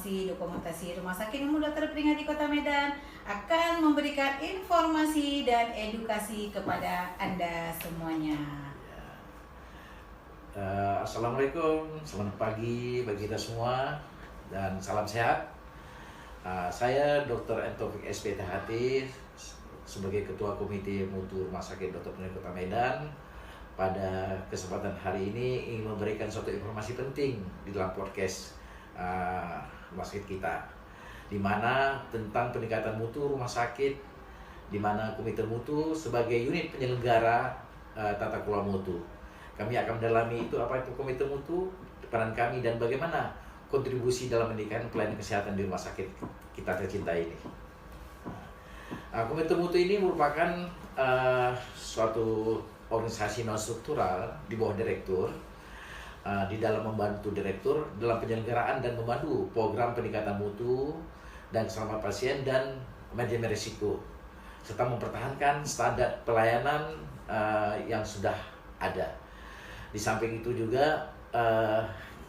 informasi dokumentasi Rumah Sakit Umum Dr. Pringhat di Kota Medan akan memberikan informasi dan edukasi kepada Anda semuanya. Assalamualaikum, selamat pagi bagi kita semua dan salam sehat. Saya Dr. Taufik SPTHT sebagai Ketua Komite Mutu Rumah Sakit Dr. Pringhat Kota Medan. Pada kesempatan hari ini ingin memberikan suatu informasi penting di dalam podcast rumah sakit kita, di mana tentang peningkatan mutu rumah sakit, di mana Komite Mutu sebagai unit penyelenggara tata kelola mutu. Kami akan mendalami itu apa itu Komite Mutu, peran kami dan bagaimana kontribusi dalam meningkatkan pelayanan kesehatan di rumah sakit kita tercinta ini. Komite Mutu ini merupakan suatu organisasi non struktural di bawah direktur, di dalam membantu direktur dalam penyelenggaraan dan memandu program peningkatan mutu dan keselamatan pasien dan manajemen risiko, serta mempertahankan standar pelayanan yang sudah ada. Di samping itu juga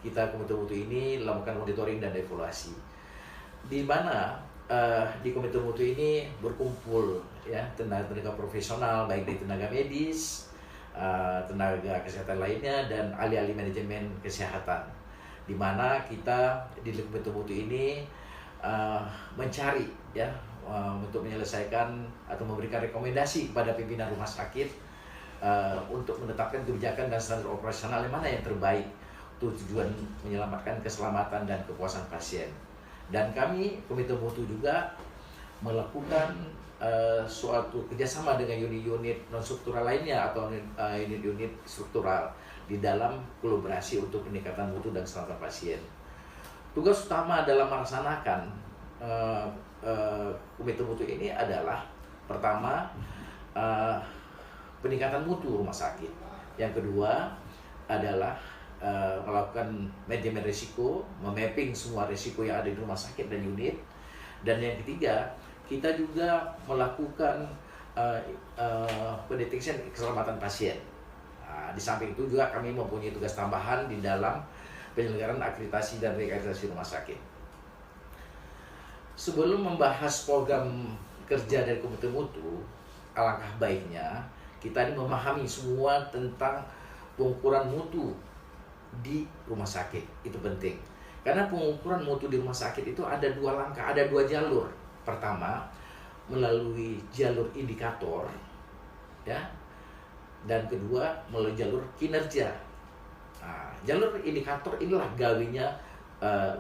kita Komite Mutu ini melakukan monitoring dan evaluasi, di mana di Komite Mutu ini berkumpul ya tenaga profesional baik dari tenaga medis, tenaga kesehatan lainnya dan ahli-ahli manajemen kesehatan, di mana kita di Komite Mutu ini mencari ya untuk menyelesaikan atau memberikan rekomendasi kepada pimpinan rumah sakit untuk menetapkan kebijakan dan standar operasional yang mana yang terbaik untuk tujuan menyelamatkan keselamatan dan kepuasan pasien. Dan kami Komite Mutu juga melakukan suatu kerjasama dengan unit-unit non struktural lainnya atau unit-unit struktural di dalam kolaborasi untuk peningkatan mutu dan keselamatan pasien. Tugas utama dalam melaksanakan Komite Mutu ini adalah pertama peningkatan mutu rumah sakit, yang kedua adalah melakukan manajemen risiko, memapping semua risiko yang ada di rumah sakit dan unit, dan yang ketiga kita juga melakukan pendeteksian keselamatan pasien. Di samping itu juga kami mempunyai tugas tambahan di dalam penyelenggaraan akreditasi dan reakreditasi rumah sakit. Sebelum membahas program kerja dari Komite Mutu, alangkah baiknya kita ini memahami semua tentang pengukuran mutu di rumah sakit. Itu penting, karena pengukuran mutu di rumah sakit itu ada dua langkah, ada dua jalur. Pertama, melalui jalur indikator ya, dan kedua melalui jalur kinerja. Jalur indikator inilah gawinya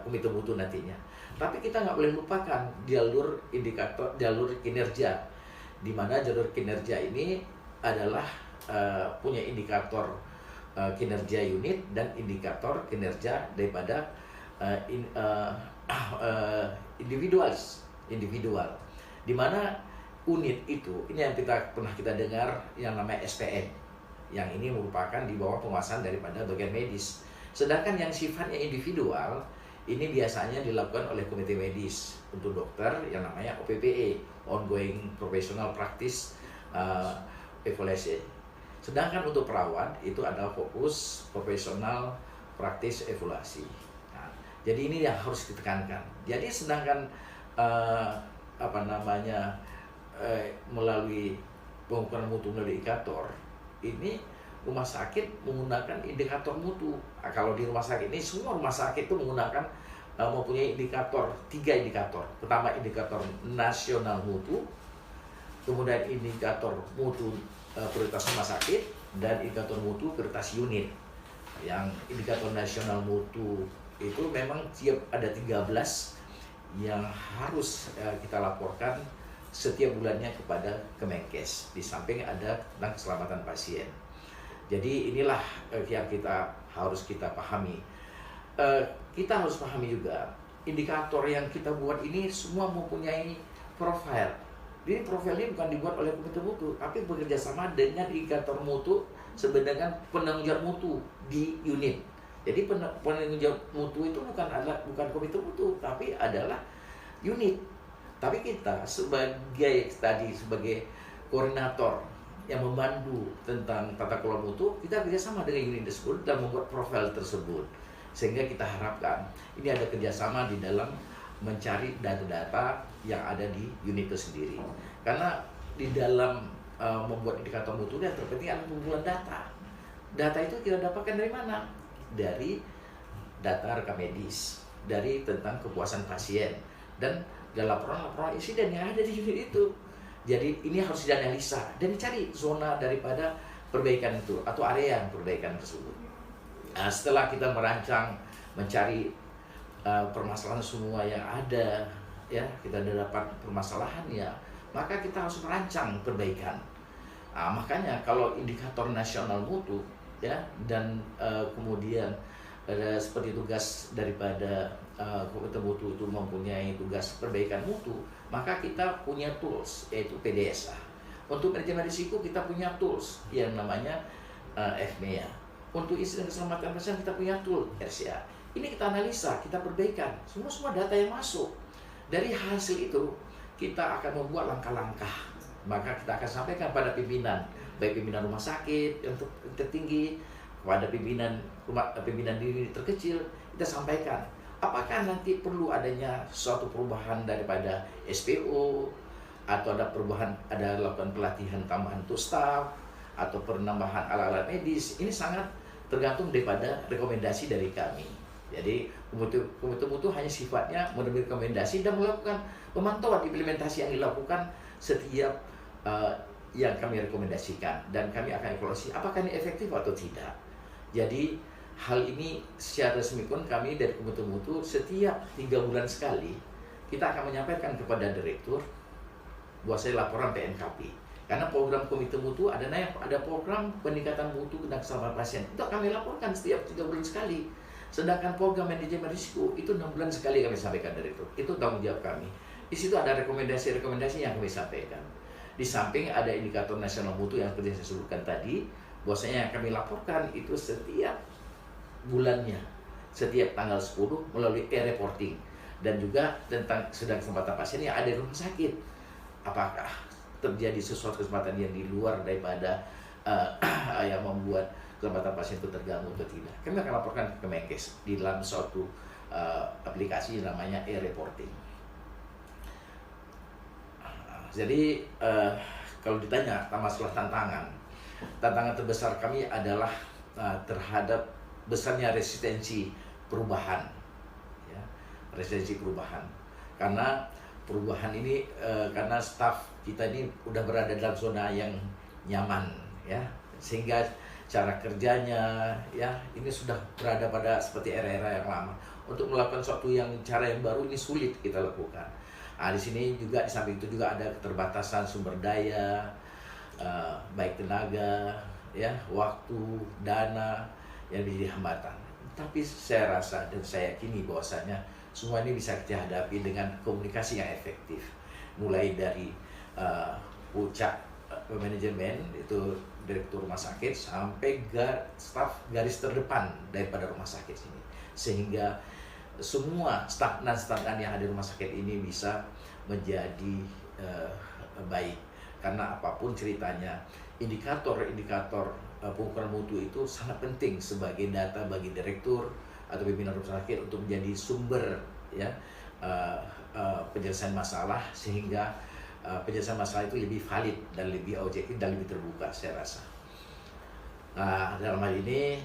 Komite Mutu nantinya. Tapi kita nggak boleh lupakan jalur indikator, jalur kinerja, di mana jalur kinerja ini adalah punya indikator kinerja unit dan indikator kinerja daripada individual, di mana unit itu ini yang pernah kita dengar yang namanya SPM, yang ini merupakan di bawah penguasaan daripada bagian medis. Sedangkan yang sifatnya individual ini biasanya dilakukan oleh komite medis untuk dokter yang namanya OPPE, Ongoing Professional Practice Evaluation. Sedangkan untuk perawat itu adalah fokus profesional praktis evaluasi. Jadi ini yang harus ditekankan. Jadi sedangkan melalui pengukuran mutu melalui indikator ini rumah sakit menggunakan indikator mutu. Kalau di rumah sakit ini semua rumah sakit itu menggunakan mempunyai indikator, 3 indikator. Pertama indikator nasional mutu, kemudian indikator mutu prioritas rumah sakit, dan indikator mutu prioritas unit. Yang indikator nasional mutu itu memang ada 13 yang harus kita laporkan setiap bulannya kepada Kemenkes, di samping ada tentang keselamatan pasien. Jadi inilah yang harus kita pahami. Kita harus pahami juga indikator yang kita buat ini semua mempunyai profil. Jadi profil ini bukan dibuat oleh Komite Mutu, tapi bekerja sama dengan indikator mutu sebenarnya penanggung jawab mutu di unit. Jadi penanggung jawab mutu itu bukan Komite Mutu, tapi adalah unit. Tapi kita sebagai koordinator yang membantu tentang tata kelola mutu, kita kerjasama dengan unit tersebut dan membuat profil tersebut. Sehingga kita harapkan ini ada kerjasama di dalam mencari data-data yang ada di unit itu sendiri. Karena di dalam membuat indikator mutu yang terpenting adalah pengumpulan data. Data itu kita dapatkan dari mana? Dari data rekam medis, dari tentang kepuasan pasien, dan dari laporan-laporan insiden yang ada di unit itu. Jadi ini harus dianalisa dan dicari zona daripada perbaikan itu atau area yang perbaikan tersebut. Nah, setelah kita merancang, mencari permasalahan semua yang ada, ya kita ada dapat permasalahannya, maka kita harus merancang perbaikan. Nah, makanya kalau indikator nasional mutu, ya, dan kemudian ada seperti tugas daripada komite mutu itu mempunyai tugas perbaikan mutu, maka kita punya tools yaitu PDSA. Untuk manajemen risiko kita punya tools yang namanya FMEA. Untuk insiden keselamatan pasien kita punya tool RCA. Ini kita analisa, kita perbaikan semua data yang masuk. Dari hasil itu kita akan membuat langkah-langkah. Maka kita akan sampaikan pada pimpinan, baik pimpinan rumah sakit yang tertinggi, kepada pimpinan diri terkecil, kita sampaikan apakah nanti perlu adanya suatu perubahan daripada SPO, atau ada perubahan, ada lakukan pelatihan tambahan untuk staf, atau penambahan alat-alat medis. Ini sangat tergantung daripada rekomendasi dari kami. Jadi komite mutu hanya sifatnya menerima rekomendasi dan melakukan pemantauan implementasi yang dilakukan setiap yang kami rekomendasikan, dan kami akan evaluasi apakah ini efektif atau tidak. Jadi hal ini secara resmi pun kami dari komite mutu setiap 3 bulan sekali kita akan menyampaikan kepada direktur buat saya laporan PNKP. Karena program komite mutu ada program peningkatan mutu dan keselamatan pasien. Itu kami laporkan setiap 3 bulan sekali. Sedangkan program manajemen risiko itu 6 bulan sekali kami sampaikan direktur. Itu tanggung jawab kami. Di situ ada rekomendasi-rekomendasi yang kami sampaikan. Di samping ada indikator nasional mutu yang seperti saya sebutkan tadi, bahwasanya yang kami laporkan itu setiap bulannya, setiap tanggal 10 melalui e-reporting, dan juga tentang sedang keselamatan pasien yang ada di rumah sakit. Apakah terjadi sesuatu kesempatan yang di luar daripada yang membuat keselamatan pasien itu terganggu atau tidak. Kami akan laporkan ke Kemenkes di dalam suatu aplikasi namanya e-reporting. Jadi kalau ditanya masalah tantangan terbesar kami adalah terhadap besarnya resistensi perubahan, ya, resistensi perubahan. Karena perubahan ini karena staf kita ini udah berada dalam zona yang nyaman, ya, sehingga cara kerjanya, ya, ini sudah berada pada seperti era-era yang lama. Untuk melakukan suatu cara yang baru ini sulit kita lakukan. Nah, di sini juga di samping itu juga ada keterbatasan sumber daya, baik tenaga, ya, waktu, dana yang menjadi hambatan. Tapi saya rasa dan saya yakini bahwasanya semua ini bisa kita hadapi dengan komunikasi yang efektif. Mulai dari puncak manajemen, itu direktur rumah sakit, sampai staf garis terdepan daripada rumah sakit ini. Sehingga semua staf dan yang ada di rumah sakit ini bisa menjadi baik. Karena apapun ceritanya, indikator pengukuran mutu itu sangat penting sebagai data bagi direktur atau pimpinan rumah sakit untuk menjadi sumber, ya, penyelesaian masalah, sehingga penyelesaian masalah itu lebih valid dan lebih objektif dan lebih terbuka, saya rasa. Nah, dalam hal ini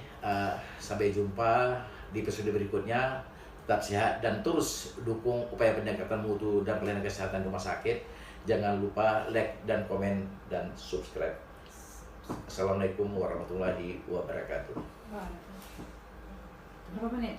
sampai jumpa di episode berikutnya. Tetap sehat dan terus dukung upaya pendekatan mutu dan pelayanan kesehatan rumah sakit. Jangan lupa like dan komen dan subscribe. Assalamualaikum warahmatullahi wabarakatuh. Berapa menit?